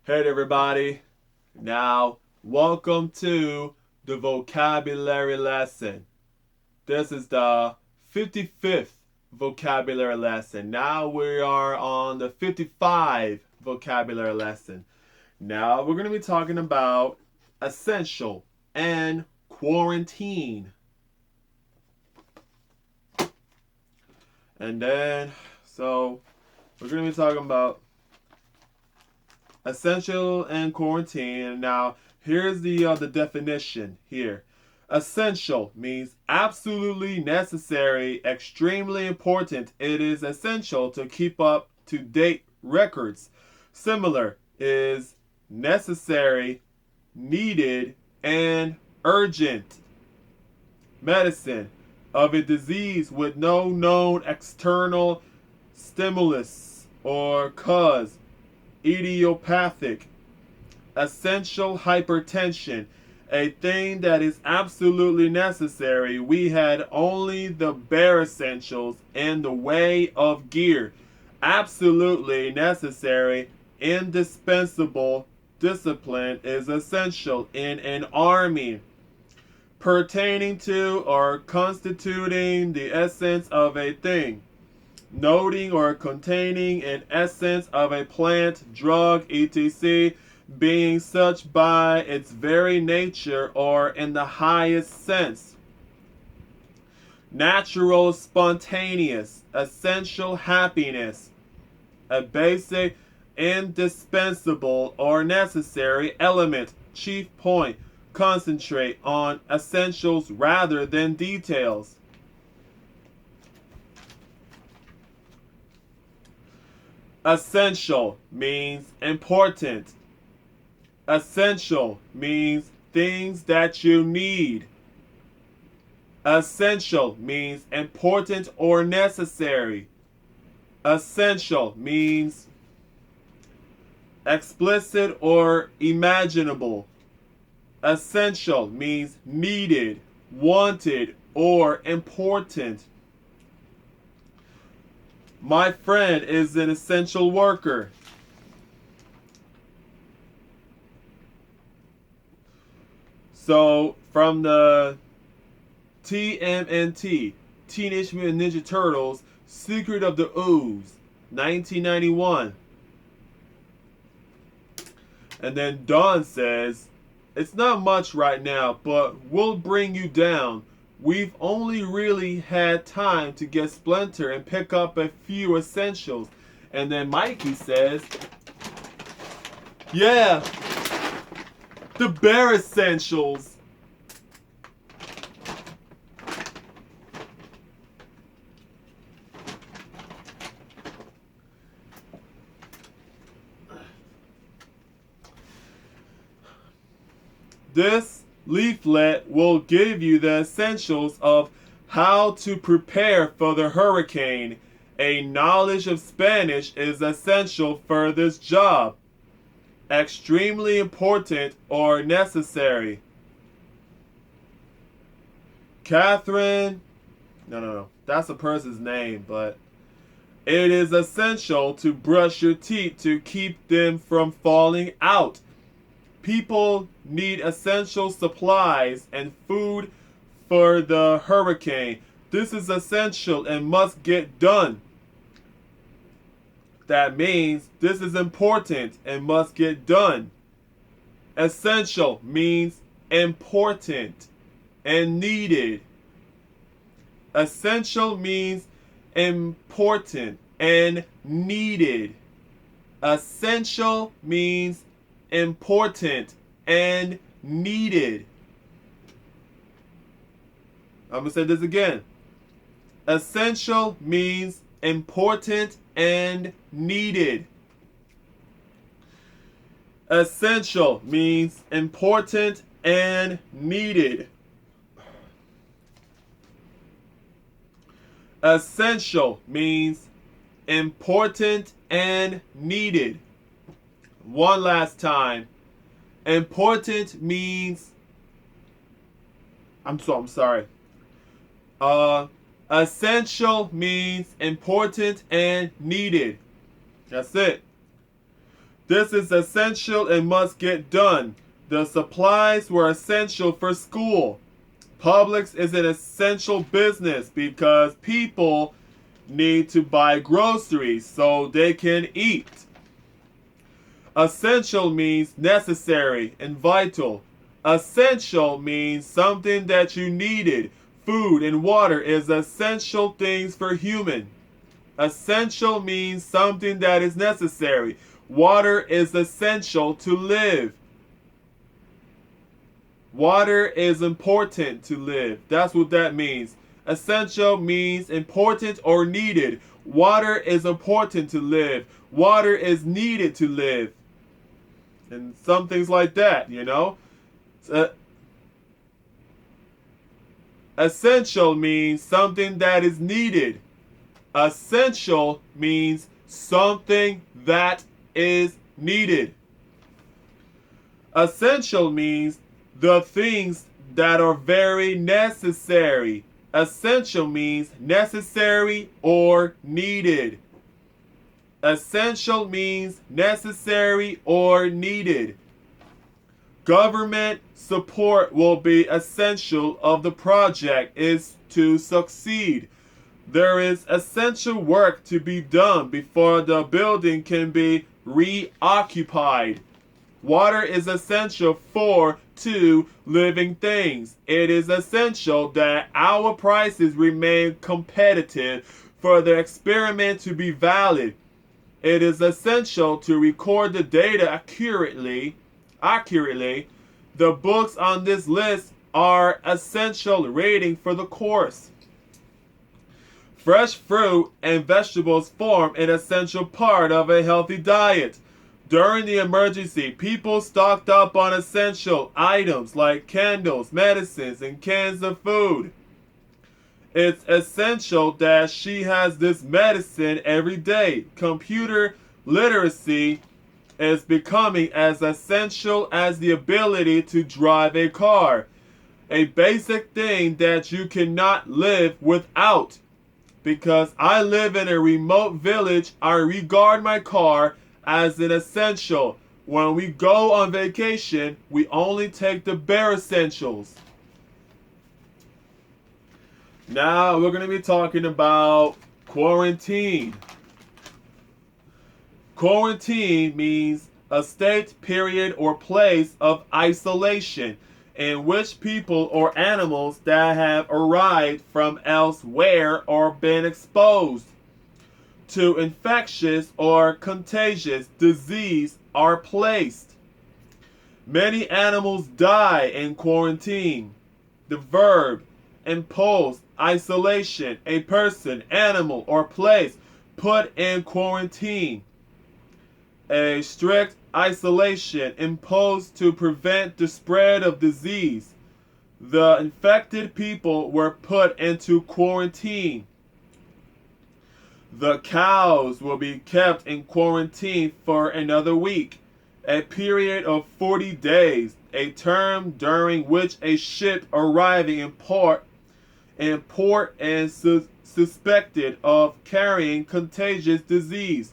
Hey everybody. Now, welcome to the vocabulary lesson. This is the 55th vocabulary lesson. Now we are on the 55 vocabulary lesson. Now we're going to be talking about essential and quarantine. And then, so we're going to be talking about essential and quarantine. Now, here's the definition here. Essential means absolutely necessary, extremely important. It is essential to keep up to date records. Similar is necessary, needed, and urgent. Medicine of a disease with no known external stimulus or cause. Idiopathic. Essential hypertension, a thing that is absolutely necessary. We had only the bare essentials in the way of gear. Absolutely necessary, indispensable. Discipline is essential in an army. Pertaining to or constituting the essence of a thing. Noting or containing an essence of a plant, drug, etc., being such by its very nature or in the highest sense. Natural, spontaneous, essential happiness, a basic, indispensable, or necessary element, chief point. Concentrate on essentials rather than details. Essential means important. Essential means things that you need. Essential means important or necessary. Essential means explicit or imaginable. Essential means needed, wanted, or important. My friend is an essential worker. So, from the TMNT, Teenage Mutant Ninja Turtles, Secret of the Ooze, 1991. And then Dawn says, it's not much right now, but we'll bring you down. We've only really had time to get Splinter and pick up a few essentials. And then Mikey says, yeah, the bare essentials. This leaflet will give you the essentials of how to prepare for the hurricane. A knowledge of Spanish is essential for this job. Extremely important or necessary. Catherine, no, that's a person's name, but it is essential to brush your teeth to keep them from falling out. People need essential supplies and food for the hurricane. This is essential and must get done. That means this is important and must get done. Essential means important and needed. Essential means important and needed. Essential means important and needed. I'm going to say this again. Essential means important and needed. Essential means important and needed. Essential means important and needed. One last time. Important means I'm sorry. Essential means important and needed. That's it. This is essential and must get done. The supplies were essential for school. Publix is an essential business because people need to buy groceries so they can eat. Essential means necessary and vital. Essential means something that you needed. Food and water is essential things for human. Essential means something that is necessary. Water is essential to live. Water is important to live. That's what that means. Essential means important or needed. Water is important to live. Water is needed to live. And some things like that, you know. Essential means something that is needed. Essential means something that is needed. Essential means the things that are very necessary. Essential means necessary or needed. Essential means necessary or needed. Government support will be essential of the project is to succeed. There is essential work to be done before the building can be reoccupied. Water is essential for two living things. It is essential that our prices remain competitive for the experiment to be valid. It is essential to record the data accurately. The books on this list are essential rating for the course. Fresh fruit and vegetables form an essential part of a healthy diet. During the emergency, people stocked up on essential items like candles, medicines, and cans of food. It's essential that she has this medicine every day. Computer literacy is becoming as essential as the ability to drive a car. A basic thing that you cannot live without. Because I live in a remote village, I regard my car as an essential. When we go on vacation, we only take the bare essentials. Now we're going to be talking about quarantine. Quarantine means a state, period, or place of isolation in which people or animals that have arrived from elsewhere or been exposed to infectious or contagious disease are placed. Many animals die in quarantine. The verb impose isolation, a person, animal, or place put in quarantine. A strict isolation imposed to prevent the spread of disease. The infected people were put into quarantine. The cows will be kept in quarantine for another week, a period of 40 days, a term during which a ship arriving in port and suspected of carrying contagious disease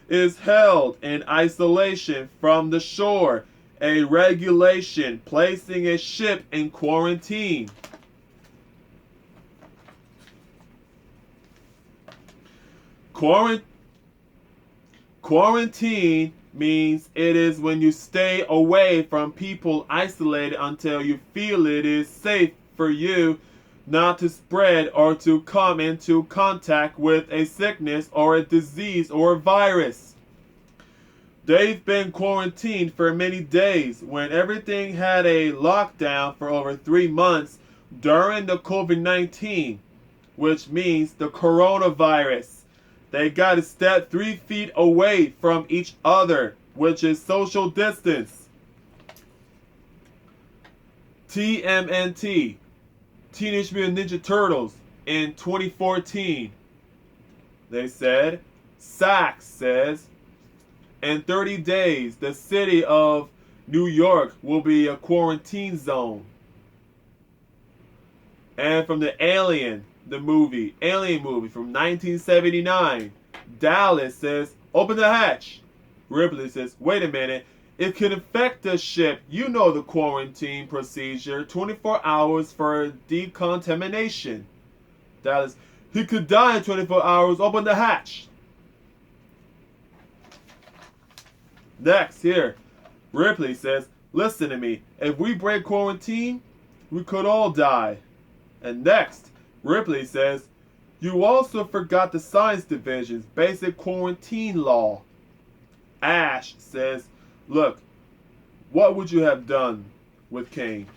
is held in isolation from the shore, a regulation placing a ship in quarantine. Quarantine means it is when you stay away from people isolated until you feel it is safe for you not to spread or to come into contact with a sickness or a disease or a virus. They've been quarantined for many days when everything had a lockdown for over 3 months during the COVID-19, which means the coronavirus. They got to step 3 feet away from each other, which is social distance. TMNT, Teenage Mutant Ninja Turtles, in 2014. They said, Sachs says, in 30 days, the city of New York will be a quarantine zone. And from the Alien movie from 1979, Dallas says, open the hatch. Ripley says, wait a minute. It could affect the ship. You know the quarantine procedure. 24 hours for decontamination. Dallas, he could die in 24 hours. Open the hatch. Next, here, Ripley says, listen to me. If we break quarantine, we could all die. And next, Ripley says, you also forgot the science division's basic quarantine law. Ash says, look, what would you have done with Kane?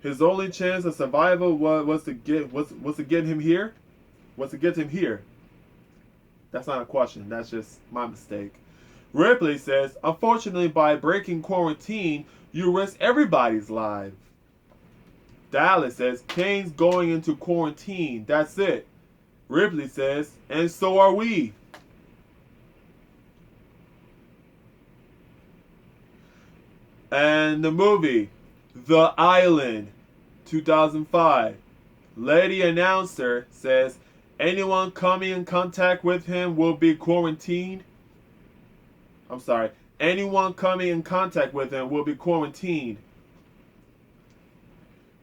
His only chance of survival was to get him here? Was to get him here? That's not a question. That's just my mistake. Ripley says, unfortunately, by breaking quarantine, you risk everybody's life. Dallas says, Kane's going into quarantine. That's it. Ripley says, and so are we. And the movie, The Island, 2005. Lady announcer says, anyone coming in contact with him will be quarantined. I'm sorry. Anyone coming in contact with him will be quarantined.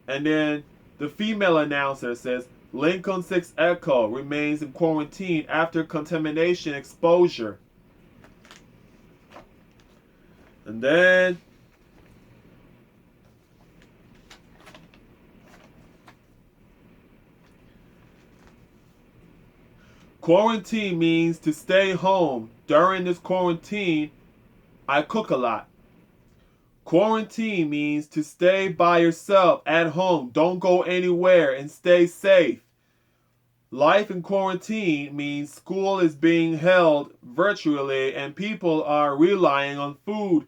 And then the female announcer says, Lincoln 6 Echo remains in quarantine after contamination exposure. And then quarantine means to stay home. During this quarantine, I cook a lot. Quarantine means to stay by yourself at home. Don't go anywhere and stay safe. Life in quarantine means school is being held virtually and people are relying on food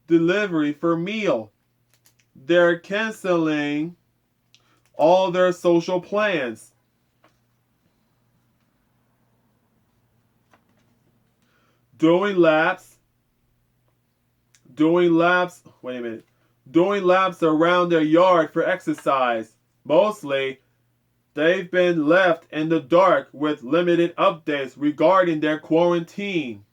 delivery for meal. They're canceling all their social plans. Doing laps around their yard for exercise. Mostly, they've been left in the dark with limited updates regarding their quarantine.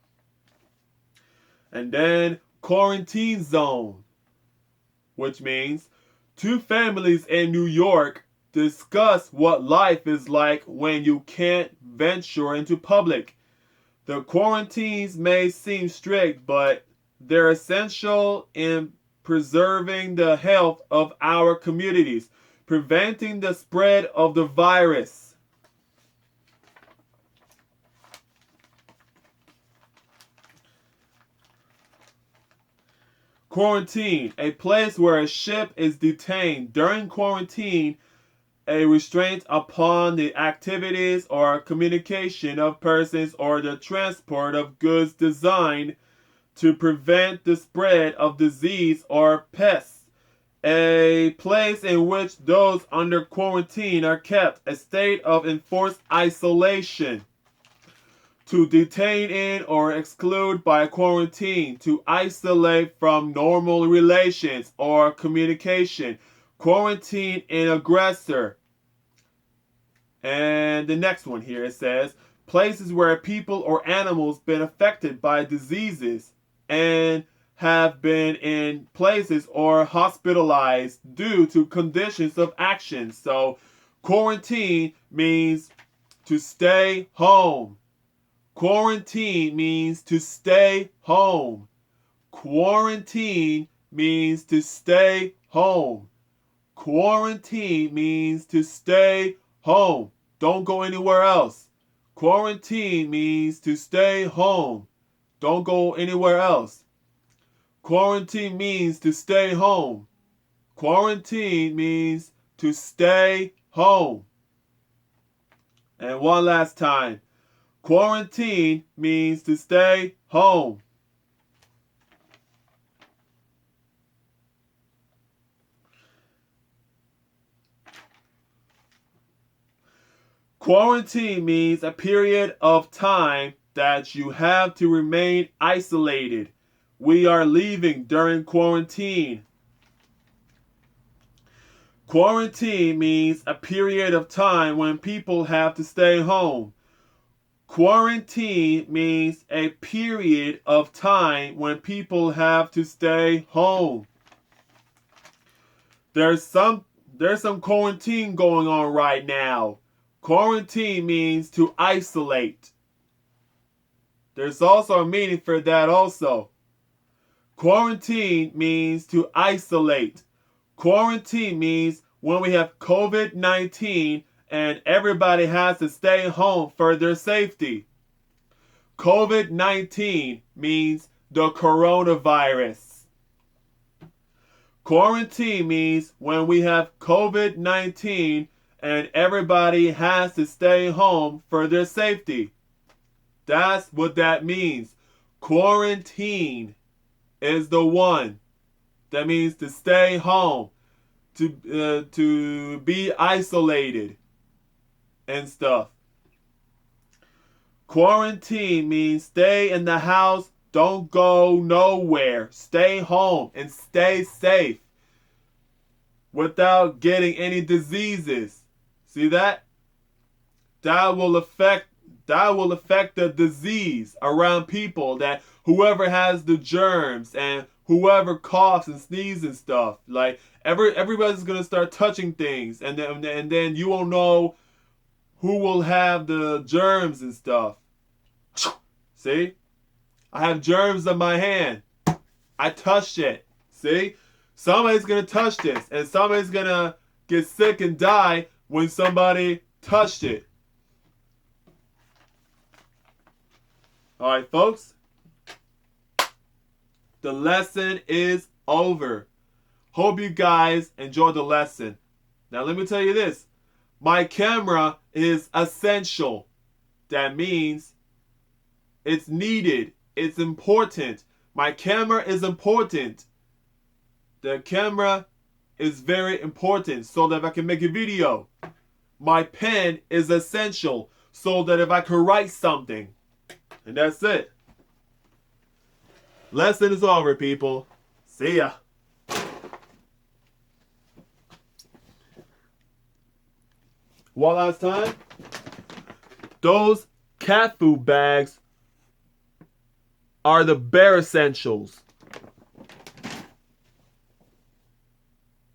And then quarantine zone, which means two families in New York discuss what life is like when you can't venture into public. The quarantines may seem strict, but they're essential in preserving the health of our communities, preventing the spread of the virus. Quarantine, a place where a ship is detained. During quarantine, a restraint upon the activities or communication of persons or the transport of goods designed to prevent the spread of disease or pests. A place in which those under quarantine are kept. A state of enforced isolation. To detain in or exclude by quarantine. To isolate from normal relations or communication. Quarantine an aggressor. And the next one here, it says, places where people or animals been affected by diseases and have been in places or hospitalized due to conditions of action. So quarantine means to stay home. Quarantine means to stay home. Quarantine means to stay home. Quarantine means to stay home. Don't go anywhere else. Quarantine means to stay home. Don't go anywhere else. Quarantine means to stay home. Quarantine means to stay home. And one last time. Quarantine means to stay home. Quarantine means a period of time that you have to remain isolated. We are leaving during quarantine. Quarantine means a period of time when people have to stay home. Quarantine means a period of time when people have to stay home. There's some quarantine going on right now. Quarantine means to isolate. There's also a meaning for that also. Quarantine means to isolate. Quarantine means when we have COVID-19 and everybody has to stay home for their safety. COVID-19 means the coronavirus. Quarantine means when we have COVID-19 and everybody has to stay home for their safety. That's what that means. Quarantine is the one. That means to stay home, to be isolated and stuff. Quarantine means stay in the house, don't go nowhere. Stay home and stay safe without getting any diseases. See that? That will affect the disease around people, that whoever has the germs and whoever coughs and sneezes and stuff, like everybody's gonna start touching things, and then you won't know who will have the germs and stuff. See? I have germs on my hand. I touched it. See? Somebody's gonna touch this, and somebody's gonna get sick and die when somebody touched it. Alright, folks. The lesson is over. Hope you guys enjoyed the lesson. Now let me tell you this. My camera is essential. That means it's needed. It's important. My camera is important. The camera is very important so that I can make a video. My pen is essential so that if I can write something. And that's it. Lesson is over, people. See ya. One last time. Those cat food bags are the bare essentials.